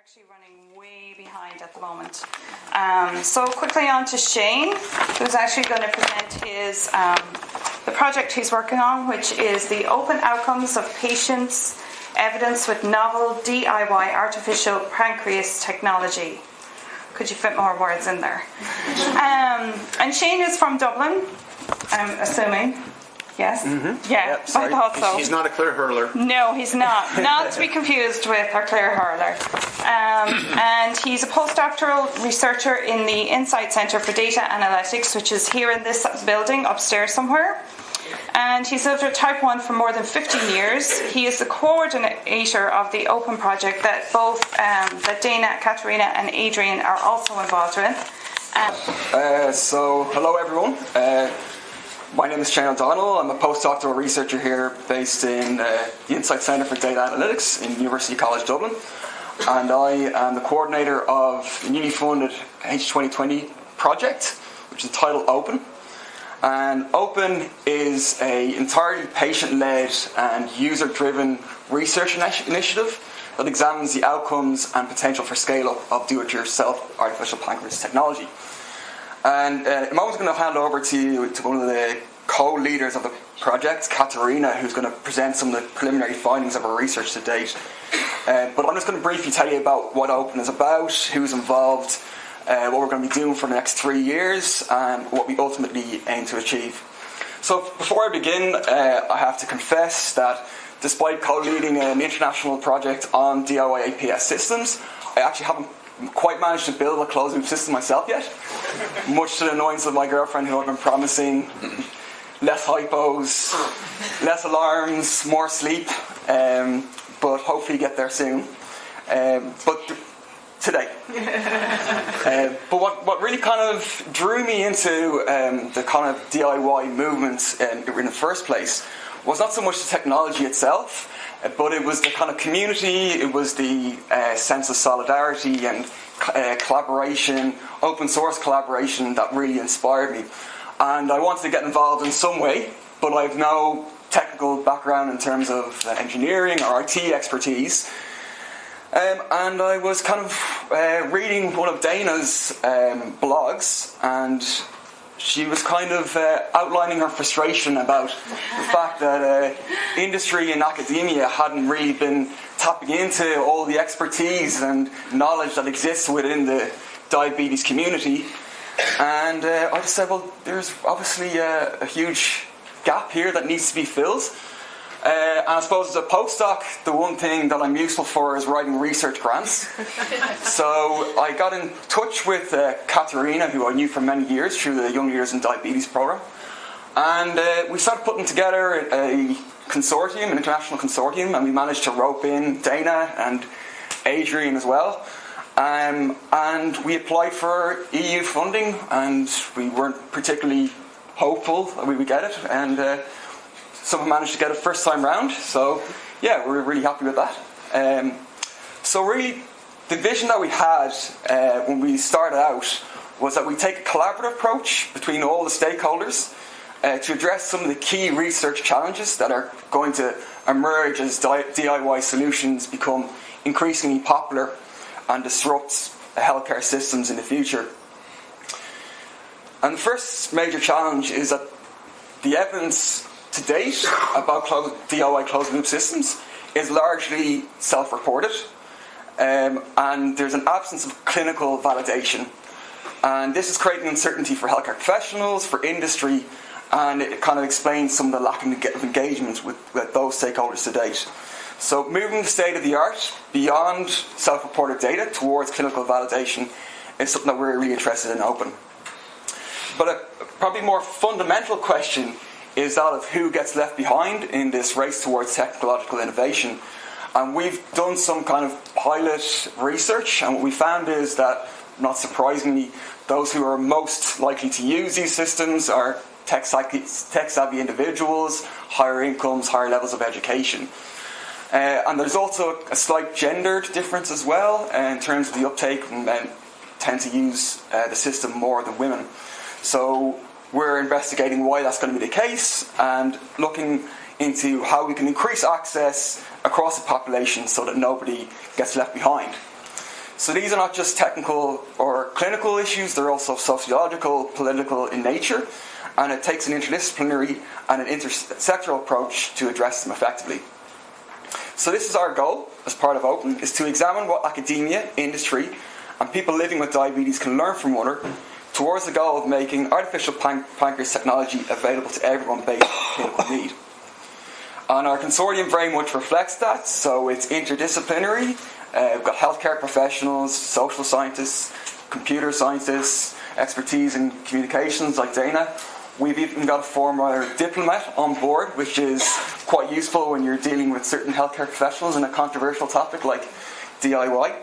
actually running way behind at the moment. So quickly on to Shane, who's actually going to present his the project he's working on, which is the open outcomes of patients' evidence with novel DIY artificial pancreas technology. Could you fit more words in there? And Shane is from Dublin, I'm assuming. Yes? Mm-hmm. Yeah, yep, I thought so. He's not a clear hurler. No, he's not. Not to be confused with our clear hurler. And he's a postdoctoral researcher in the Insight Centre for Data Analytics, which is here in this building upstairs somewhere. And he's lived with type 1 for more than 15 years. He is the coordinator of the Open project that both that Dana, Katerina and Adrian are also involved with. So, hello everyone. My name is Shane O'Donnell. I'm a postdoctoral researcher here based in the Insight Centre for Data Analytics in University College Dublin. And I am the coordinator of a newly funded H2020 project, which is titled Open. And Open is an entirely patient-led and user-driven research initiative that examines the outcomes and potential for scale-up of do-it-yourself artificial pancreas technology. And I'm always going to hand over to one of the co-leaders of the project, Katerina, who's going to present some of the preliminary findings of our research to date. But I'm just going to briefly tell you about what Open is about, who's involved, what we're going to be doing for the next 3 years, and what we ultimately aim to achieve. So before I begin, I have to confess that despite co-leading an international project on DIYAPS systems, I actually haven't quite managed to build a closed-loop system myself yet, much to the annoyance of my girlfriend, who I've been promising less hypos, less alarms, more sleep, but hopefully get there soon. But today. But what really kind of drew me into the kind of DIY movement in the first place was not so much the technology itself, but it was the kind of community, it was the sense of solidarity and collaboration, open source collaboration that really inspired me. And I wanted to get involved in some way, but I have no technical background in terms of engineering or IT expertise. And I was kind of reading one of Dana's blogs, and she was kind of outlining her frustration about the fact that industry and academia hadn't really been tapping into all the expertise and knowledge that exists within the diabetes community. And I just said, well, there's obviously a huge gap here that needs to be filled. And I suppose as a postdoc, the one thing that I'm useful for is writing research grants. So I got in touch with Katerina, who I knew for many years through the Young Leaders in Diabetes program. And we started putting together a consortium, an international consortium, and we managed to rope in Dana and Adrian as well. And we applied for EU funding, and we weren't particularly hopeful that we would get it. And someone managed to get it first time round, so yeah, we're really happy with that. So really, the vision that we had when we started out was that we take a collaborative approach between all the stakeholders to address some of the key research challenges that are going to emerge as DIY solutions become increasingly popular and disrupt healthcare systems in the future. And the first major challenge is that the evidence to date about DIY closed-loop systems is largely self-reported, and there's an absence of clinical validation. And this is creating uncertainty for healthcare professionals, for industry, and it kind of explains some of the lack of engagement with those stakeholders to date. So moving the state of the art beyond self-reported data towards clinical validation is something that we're really interested in Open. But a probably more fundamental question is that of who gets left behind in this race towards technological innovation. And we've done some kind of pilot research, and what we found is that, not surprisingly, those who are most likely to use these systems are tech-savvy individuals, higher incomes, higher levels of education. And there's also a slight gendered difference as well in terms of the uptake. Men tend to use the system more than women. So we're investigating why that's going to be the case and looking into how we can increase access across the population so that nobody gets left behind. So these are not just technical or clinical issues, they're also sociological, political in nature, and it takes an interdisciplinary and an intersectoral approach to address them effectively. So this is our goal as part of Open, is to examine what academia, industry, and people living with diabetes can learn from one another towards the goal of making artificial pancreas technology available to everyone based on clinical need. And our consortium very much reflects that, so it's interdisciplinary. We've got healthcare professionals, social scientists, computer scientists, expertise in communications like Dana. We've even got a former diplomat on board, which is quite useful when you're dealing with certain healthcare professionals in a controversial topic like DIY.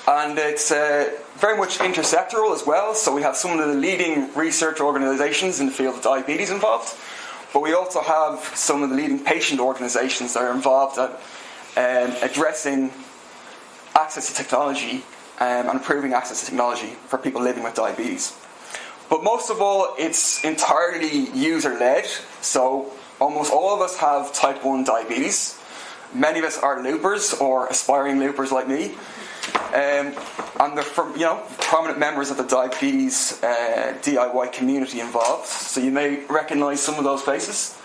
And it's very much intersectoral as well, so we have some of the leading research organisations in the field of diabetes involved, but we also have some of the leading patient organisations that are involved at addressing access to technology and improving access to technology for people living with diabetes. But most of all, it's entirely user-led, so almost all of us have type 1 diabetes. Many of us are loopers or aspiring loopers like me. And they're from, prominent members of the diabetes DIY community involved. So you may recognise some of those faces.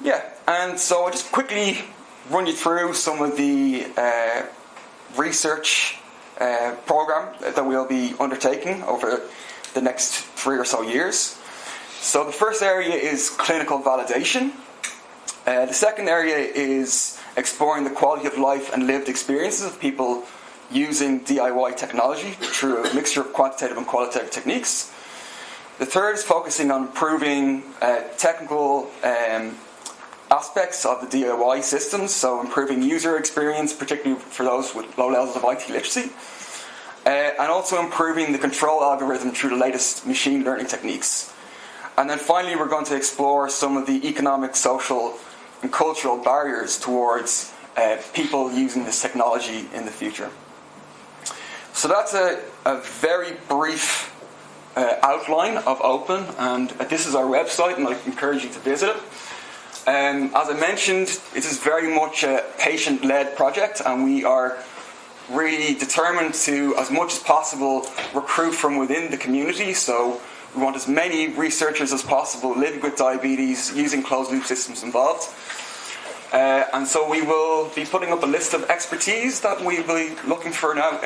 Yeah, and so I'll just quickly run you through some of the research program that we'll be undertaking over the next 3 or so years. So the first area is clinical validation. The second area is exploring the quality of life and lived experiences of people using DIY technology through a mixture of quantitative and qualitative techniques. The third is focusing on improving technical aspects of the DIY systems, so improving user experience, particularly for those with low levels of IT literacy, and also improving the control algorithm through the latest machine learning techniques. And then finally, we're going to explore some of the economic, social, and cultural barriers towards people using this technology in the future. So that's a very brief outline of Open, and this is our website, and I encourage you to visit it. As I mentioned, it is very much a patient-led project, and we are really determined to, as much as possible, recruit from within the community. So we want as many researchers as possible living with diabetes, using closed-loop systems involved. And so we will be putting up a list of expertise that we'll be looking for now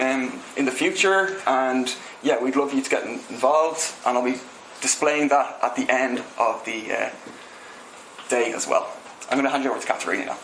in the future. And yeah, we'd love you to get involved, and I'll be displaying that at the end of the day as well. I'm going to hand you over to Katharina now.